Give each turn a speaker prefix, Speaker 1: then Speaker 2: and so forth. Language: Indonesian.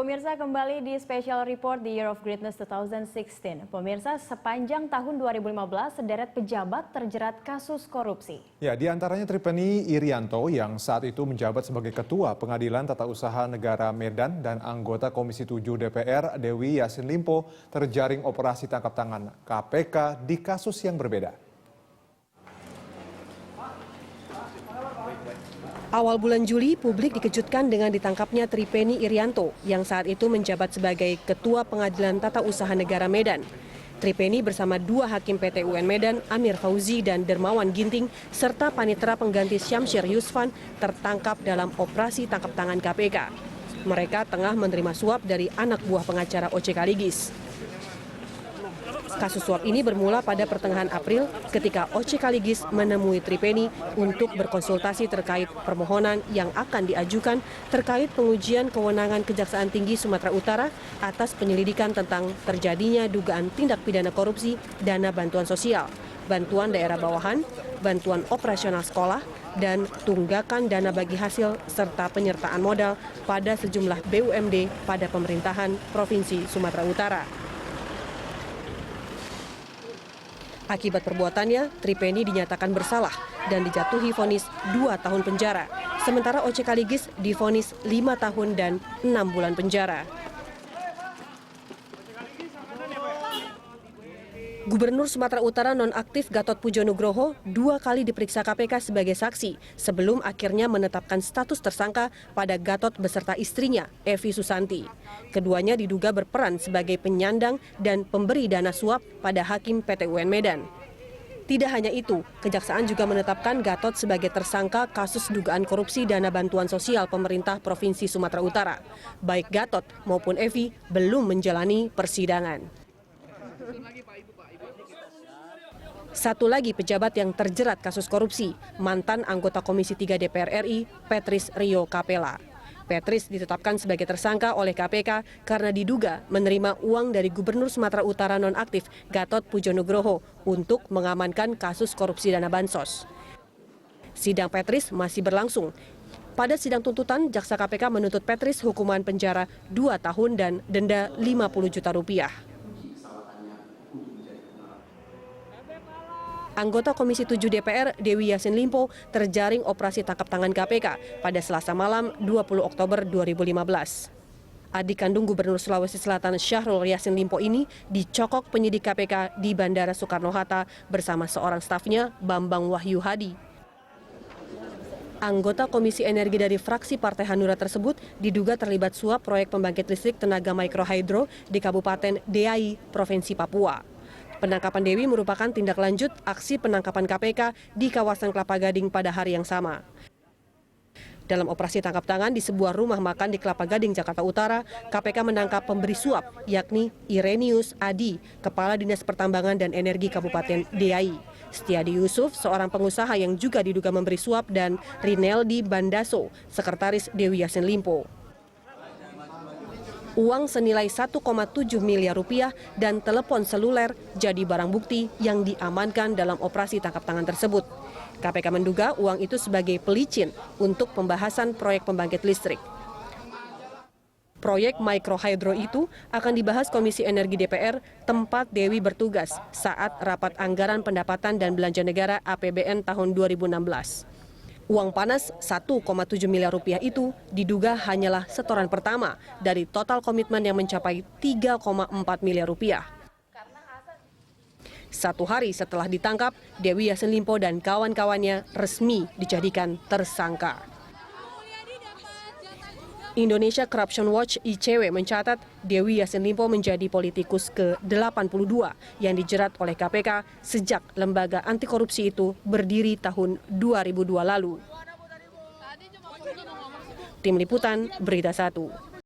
Speaker 1: pemirsa, kembali di Special Report The Year of Greatness 2016. Pemirsa, sepanjang tahun 2015 sederet pejabat terjerat kasus korupsi.
Speaker 2: Ya, di antaranya Tripeni Irianto yang saat itu menjabat sebagai Ketua Pengadilan Tata Usaha Negara Medan dan anggota Komisi 7 DPR Dewi Yassin Limpo terjaring operasi tangkap tangan KPK di kasus yang berbeda.
Speaker 3: Awal bulan Juli, publik dikejutkan dengan ditangkapnya Tripeni Irianto yang saat itu menjabat sebagai Ketua Pengadilan Tata Usaha Negara Medan. Tripeni bersama dua hakim PT UN Medan, Amir Fauzi dan Dermawan Ginting, serta panitera pengganti Syamsir Yusfan tertangkap dalam operasi tangkap tangan KPK. Mereka tengah menerima suap dari anak buah pengacara OC Kaligis. Kasus suap ini bermula pada pertengahan April ketika OC Kaligis menemui Tripeni untuk berkonsultasi terkait permohonan yang akan diajukan terkait pengujian kewenangan Kejaksaan Tinggi Sumatera Utara atas penyelidikan tentang terjadinya dugaan tindak pidana korupsi dana bantuan sosial, bantuan daerah bawahan, bantuan operasional sekolah, dan tunggakan dana bagi hasil serta penyertaan modal pada sejumlah BUMD pada pemerintahan Provinsi Sumatera Utara. Akibat perbuatannya, Tripeni dinyatakan bersalah dan dijatuhi vonis 2 tahun penjara, sementara OC Kaligis divonis 5 tahun dan 6 bulan penjara. Gubernur Sumatera Utara nonaktif Gatot Pujo Nugroho 2 kali diperiksa KPK sebagai saksi sebelum akhirnya menetapkan status tersangka pada Gatot beserta istrinya, Evi Susanti. Keduanya diduga berperan sebagai penyandang dan pemberi dana suap pada hakim PT UN Medan. Tidak hanya itu, Kejaksaan juga menetapkan Gatot sebagai tersangka kasus dugaan korupsi dana bantuan sosial pemerintah Provinsi Sumatera Utara. Baik Gatot maupun Evi belum menjalani persidangan. Satu lagi pejabat yang terjerat kasus korupsi, mantan anggota Komisi 3 DPR RI, Petris Rio Capella. Petris ditetapkan sebagai tersangka oleh KPK karena diduga menerima uang dari Gubernur Sumatera Utara nonaktif Gatot Pujo Nugroho untuk mengamankan kasus korupsi dana bansos. Sidang Petris masih berlangsung. Pada sidang tuntutan, jaksa KPK menuntut Petris hukuman penjara 2 tahun dan denda 50 juta rupiah. Anggota Komisi 7 DPR Dewi Yassin Limpo terjaring operasi tangkap tangan KPK pada Selasa malam 20 Oktober 2015. Adik kandung Gubernur Sulawesi Selatan Syahrul Yassin Limpo ini dicokok penyidik KPK di Bandara Soekarno-Hatta bersama seorang stafnya, Bambang Wahyu Hadi. Anggota Komisi Energi dari fraksi Partai Hanura tersebut diduga terlibat suap proyek pembangkit listrik tenaga mikrohidro di Kabupaten Deai, Provinsi Papua. Penangkapan Dewi merupakan tindak lanjut aksi penangkapan KPK di kawasan Kelapa Gading pada hari yang sama. Dalam operasi tangkap tangan di sebuah rumah makan di Kelapa Gading, Jakarta Utara, KPK menangkap pemberi suap, yakni Irenius Adi, Kepala Dinas Pertambangan dan Energi Kabupaten Deai, Setiadi Yusuf, seorang pengusaha yang juga diduga memberi suap, dan Rineldi Bandaso, Sekretaris Dewi Yassin Limpo. Uang senilai 1,7 miliar rupiah dan telepon seluler jadi barang bukti yang diamankan dalam operasi tangkap tangan tersebut. KPK menduga uang itu sebagai pelicin untuk pembahasan proyek pembangkit listrik. Proyek mikrohidro itu akan dibahas Komisi Energi DPR tempat Dewi bertugas saat rapat anggaran pendapatan dan belanja negara APBN tahun 2016. Uang panas 1,7 miliar rupiah itu diduga hanyalah setoran pertama dari total komitmen yang mencapai 3,4 miliar rupiah. 1 hari setelah ditangkap, Dewi Yassin Limpo dan kawan-kawannya resmi dijadikan tersangka. Indonesia Corruption Watch (ICW) mencatat Dewi Yassin Limpo menjadi politikus ke-82 yang dijerat oleh KPK sejak lembaga anti korupsi itu berdiri tahun 2002 lalu. Tim Liputan, Berita 1.